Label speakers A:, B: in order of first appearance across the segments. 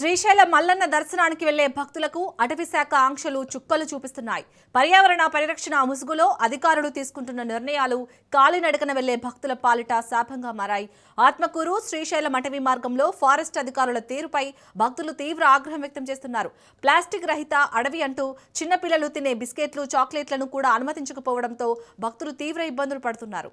A: శ్రీశైల మల్లన్న దర్శనానికి వెళ్లే భక్తులకు అటవీ శాఖ ఆంక్షలు చుక్కలు చూపిస్తున్నాయి. పర్యావరణ పరిరక్షణ ముసుగులో అధికారులు తీసుకుంటున్న నిర్ణయాలు కాలినడకన వెళ్లే భక్తుల పాలిట శాపంగా మారాయి. ఆత్మకూరు శ్రీశైలం అటవీ మార్గంలో ఫారెస్ట్ అధికారుల తీరుపై భక్తులు తీవ్ర ఆగ్రహం వ్యక్తం చేస్తున్నారు. ప్లాస్టిక్ రహిత అడవి అంటూ చిన్నపిల్లలు తినే బిస్కెట్లు, చాక్లెట్లను కూడా అనుమతించకపోవడంతో భక్తులు తీవ్ర ఇబ్బందులు పడుతున్నారు.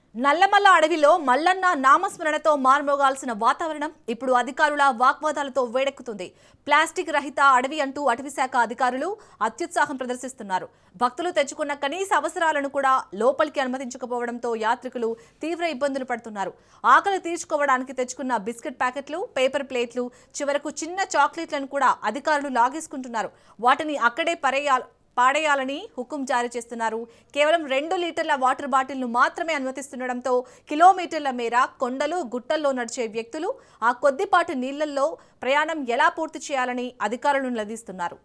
A: నల్లమల్ల అడవిలో మల్లన్న నామస్మరణతో మార్మోగాల్సిన వాతావరణం ఇప్పుడు అధికారుల వాగ్వాదాలతో వేడెక్కుతుంది. ప్లాస్టిక్ రహిత అడవి అంటూ అటవీశాఖ అధికారులు అత్యుత్సాహం ప్రదర్శిస్తున్నారు. భక్తులు తెచ్చుకున్న కనీస అవసరాలను కూడా లోపలికి అనుమతించకపోవడంతో యాత్రికులు తీవ్ర ఇబ్బందులు పడుతున్నారు. ఆకలి తీర్చుకోవడానికి తెచ్చుకున్న బిస్కెట్ ప్యాకెట్లు, పేపర్ ప్లేట్లు, చివరకు చిన్న చాక్లెట్లను కూడా అధికారులు లాగేసుకుంటున్నారు. వాటిని అక్కడే పాడేయాలని హుకుం జారీ చేస్తున్నారు. కేవలం 2 లీటర్ల వాటర్ బాటిల్ను మాత్రమే అనుమతిస్తుండటంతో కిలోమీటర్ల మేర కొండలు, గుట్టల్లో నడిచే వ్యక్తులు ఆ కొద్దిపాటి నీళ్లలో ప్రయాణం ఎలా పూర్తి చేయాలని అధికారులు నిలదీస్తున్నారు.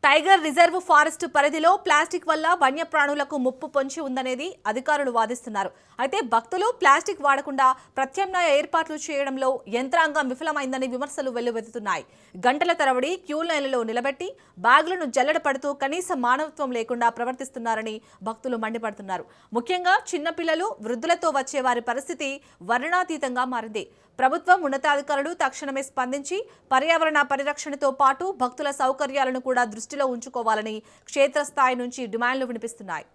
A: టైగర్ రిజర్వ్ ఫారెస్ట్ పరిధిలో ప్లాస్టిక్ వల్ల వన్యప్రాణులకు ముప్పు పొంచి ఉందనేది అధికారులు వాదిస్తున్నారు. అయితే భక్తులు ప్లాస్టిక్ వాడకుండా ప్రత్యామ్నాయ ఏర్పాట్లు చేయడంలో యంత్రాంగం విఫలమైందని విమర్శలు వెల్లువెత్తుతున్నాయి. గంటల తరబడి క్యూ లైన్లలో నిలబెట్టి బ్యాగులను జల్లెడ పడుతూ కనీస మానవత్వం లేకుండా ప్రవర్తిస్తున్నారని భక్తులు మండిపడుతున్నారు. ముఖ్యంగా చిన్నపిల్లలు, వృద్ధులతో వచ్చే వారి పరిస్థితి వర్ణనాతీతంగా మారింది. ప్రభుత్వం, ఉన్నతాధికారులు తక్షణమే స్పందించి పర్యావరణ పరిరక్షణతో పాటు భక్తుల సౌకర్యాలను కూడా దృష్టిలో ఉంచుకోవాలని క్షేత్రస్థాయి నుంచి డిమాండ్లు వినిపిస్తున్నాయి.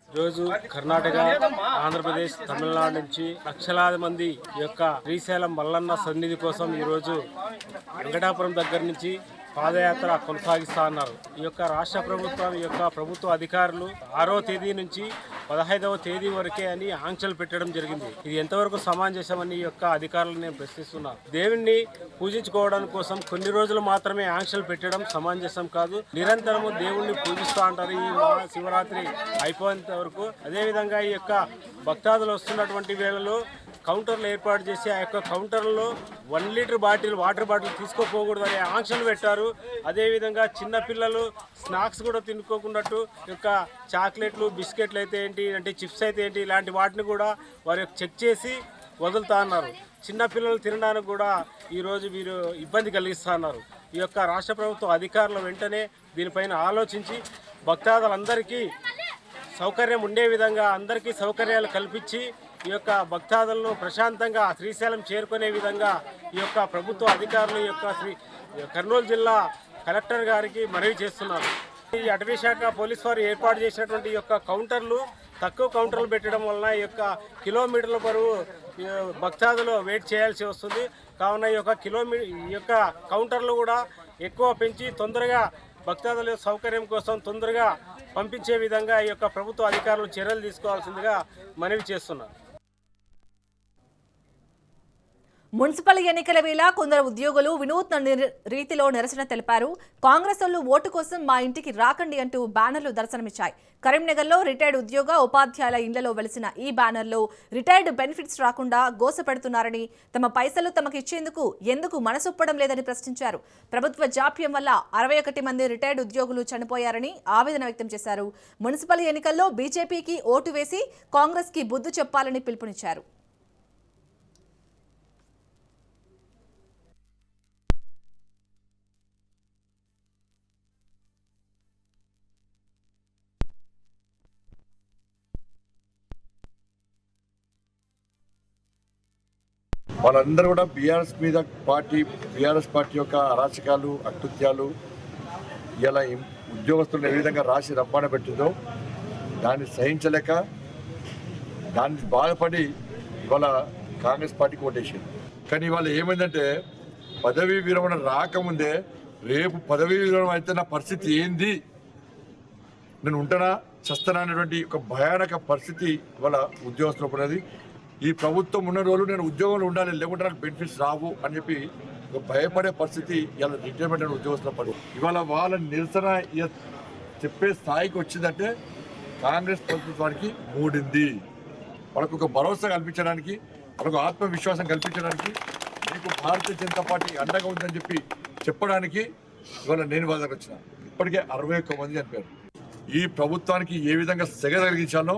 B: రోజు కర్ణాటక, ఆంధ్రప్రదేశ్, తమిళనాడు నుంచి లక్షలాది మంది ఈ యొక్క శ్రీశైలం మల్లన్న సన్నిధి కోసం ఈరోజు వెంకటాపురం దగ్గర నుంచి పాదయాత్ర కొనసాగిస్తా ఉన్నారు. ఈ యొక్క రాష్ట్ర ప్రభుత్వం, ఈ యొక్క ప్రభుత్వ అధికారులు 6వ తేదీ నుంచి 15వ తేదీ వరకే అని ఆంక్షలు పెట్టడం జరిగింది. ఇది ఎంతవరకు సమంజసమని ఈ యొక్క అధికారులను నేను ప్రశ్నిస్తున్నాను. దేవుణ్ణి పూజించుకోవడం కోసం కొన్ని రోజులు మాత్రమే ఆంక్షలు పెట్టడం సమంజసం కాదు. నిరంతరము దేవుణ్ణి పూజిస్తూ అంటారు ఈ శివరాత్రి అయిపోయేంత వరకు. అదేవిధంగా ఈ యొక్క భక్తాదులు వస్తున్నటువంటి వేళలో కౌంటర్లు ఏర్పాటు చేసి ఆ యొక్క కౌంటర్లో 1 లీటర్ వాటర్ బాటిల్ తీసుకోపోకూడదని ఆంక్షలు పెట్టారు. అదేవిధంగా చిన్నపిల్లలు స్నాక్స్ కూడా తినుకోకున్నట్టు యొక్క చాక్లెట్లు, బిస్కెట్లు అయితే ఏంటి, అంటే చిప్స్ అయితే ఏంటి, ఇలాంటి వాటిని కూడా వారు చెక్ చేసి వదులుతా అన్నారు. చిన్నపిల్లలు తినడానికి కూడా ఈరోజు వీరు ఇబ్బంది కలిగిస్తూ ఉన్నారు. ఈ యొక్క రాష్ట్ర ప్రభుత్వ అధికారులు వెంటనే దీనిపైన ఆలోచించి భక్తాదులందరికీ సౌకర్యం ఉండే విధంగా అందరికీ సౌకర్యాలు కల్పించి ఈ యొక్క భక్తాదులను ప్రశాంతంగా శ్రీశైలం చేరుకునే విధంగా ఈ యొక్క ప్రభుత్వ అధికారులు ఈ యొక్క కర్నూలు జిల్లా కలెక్టర్ గారికి మనవి చేస్తున్నారు. ఈ అటవీ శాఖ పోలీసు వారు ఏర్పాటు చేసినటువంటి ఈ యొక్క కౌంటర్లు తక్కువ కౌంటర్లు పెట్టడం వలన ఈ యొక్క కిలోమీటర్ల బరువు భక్తాదులు వెయిట్ చేయాల్సి వస్తుంది. కావున ఈ యొక్క కౌంటర్లు కూడా ఎక్కువ పెంచి తొందరగా భక్తాదుల సౌకర్యం కోసం తొందరగా పంపించే విధంగా ఈ యొక్క ప్రభుత్వ అధికారులు చర్యలు తీసుకోవాల్సిందిగా మనవి చేస్తున్నారు.
A: మున్సిపల్ ఎన్నికల వేళ కొందరు ఉద్యోగులు వినూత్న రీతిలో నిరసన తెలిపారు. కాంగ్రెస్ వాళ్ళు ఓటు కోసం మా ఇంటికి రాకండి అంటూ బ్యానర్లు దర్శనమిచ్చాయి. కరీంనగర్లో రిటైర్డ్ ఉద్యోగ ఉపాధ్యాయుల ఇళ్లలో వెలిసిన ఈ బ్యానర్లో రిటైర్డ్ బెనిఫిట్స్ రాకుండా గోసపెడుతున్నారని, తమ పైసలు తమకు ఇచ్చేందుకు ఎందుకు మనసొప్పడం లేదని ప్రశ్నించారు. ప్రభుత్వ జాప్యం వల్ల 61 మంది రిటైర్డ్ ఉద్యోగులు చనిపోయారని ఆవేదన వ్యక్తం చేశారు. మున్సిపల్ ఎన్నికల్లో బీజేపీకి ఓటు వేసి కాంగ్రెస్ కి బుద్ధి చెప్పాలని పిలుపునిచ్చారు.
C: వాళ్ళందరూ కూడా బీఆర్ఎస్ పార్టీ యొక్క అరాచకాలు, అకృత్యాలు ఇలా ఉద్యోగస్తులను ఏ విధంగా రాసి రబ్బాన పెట్టిందో దాన్ని సహించలేక దాన్ని బాధపడి ఇవాళ కాంగ్రెస్ పార్టీకి ఓటేసింది. కానీ ఇవాళ ఏమైందంటే పదవీ విరమణ రాకముందే రేపు పదవీ విరమణ అయితే నా పరిస్థితి ఏంది, నేను ఉంటానా చస్తానా అనేటువంటి ఒక భయానక పరిస్థితి ఇవాళ ఉద్యోగస్తులు ఉన్నది. ఈ ప్రభుత్వం ఉన్న రోజులు నేను ఉద్యోగంలో ఉండాలి, లేకుంటే నాకు బెనిఫిట్స్ రావు అని చెప్పి ఒక భయపడే పరిస్థితి ఇలా రిటైర్మెంట్ అయిన ఉద్యోగస్తుల పడి ఇవాళ వాళ్ళ నిరసన చెప్పే స్థాయికి వచ్చిందంటే కాంగ్రెస్ ప్రభుత్వానికి మూడింది. వాళ్ళకు ఒక భరోసా కల్పించడానికి, వాళ్ళకు ఆత్మవిశ్వాసం కల్పించడానికి, మీకు భారతీయ జనతా పార్టీ అండగా ఉందని చెప్పి చెప్పడానికి ఇవాళ నేను వాళ్ళకి వచ్చిన. ఇప్పటికే 61 మంది చనిపోయారు. ఈ ప్రభుత్వానికి ఏ విధంగా సెగ తగిలించాలో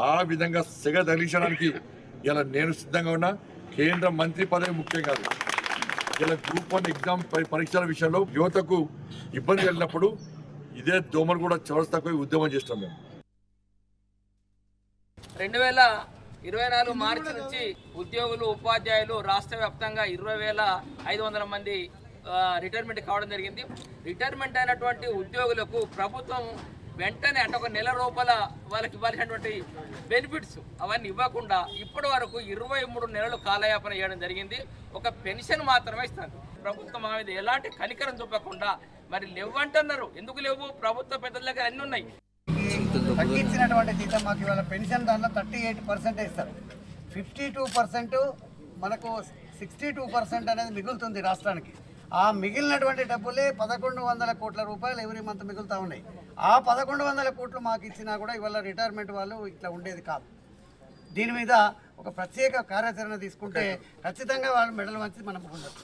C: ఆ విధంగా సెగ తగిలించడానికి ఇలా నేను సిద్ధంగా ఉన్నా. కేంద్ర మంత్రి పదవి ముఖ్యం కాదు. ఇలా గ్రూప్ 1 ఎగ్జామ్ పరీక్షల విషయంలో యువతకు ఇబ్బంది కలిగినప్పుడు ఇదే దోమలగూడ చౌరస్తాకు పోయి ఉద్యమం చేస్తాం మేము.
D: 2024 మార్చి నుంచి ఉద్యోగులు ఉపాధ్యాయులు రాష్ట్ర వ్యాప్తంగా 20,500 మంది రిటైర్మెంట్ కావడం జరిగింది. రిటైర్మెంట్ అయినటువంటి ఉద్యోగులకు ప్రభుత్వం వెంటనే అంటే ఒక నెల లోపల వాళ్ళకి ఇవ్వాల్సినటువంటి బెనిఫిట్స్ అవన్నీ ఇవ్వకుండా ఇప్పటి వరకు 23 నెలలు కాలయాపన చేయడం జరిగింది. ఒక పెన్షన్ మాత్రమే ఇస్తారు. ప్రభుత్వం మీద ఎలాంటి కనికరం చూపకుండా మరి లేవంటున్నారు. ఎందుకు లేవు? ప్రభుత్వ పెద్దల దగ్గర అన్నీ ఉన్నాయి.
E: తగ్గించినటువంటి జీతం మాకు ఇవాళ పెన్షన్ దాంట్లో 38% ఇస్తారు. 52% మనకు 62% అనేది మిగులుతుంది రాష్ట్రానికి. ఆ మిగిలినటువంటి డబ్బులే 1100 కోట్ల రూపాయలు ఎవరి మంత్ మిగులుతూ ఉన్నాయి. ఆ 1100 కోట్లు మాకు ఇచ్చినా కూడా ఇవాళ రిటైర్మెంట్ వాళ్ళు ఇట్లా ఉండేది కాదు. దీని మీద ఒక ప్రత్యేక కార్యాచరణ తీసుకుంటే ఖచ్చితంగా వాళ్ళు మెడలు వంచి మనం పొందొచ్చు.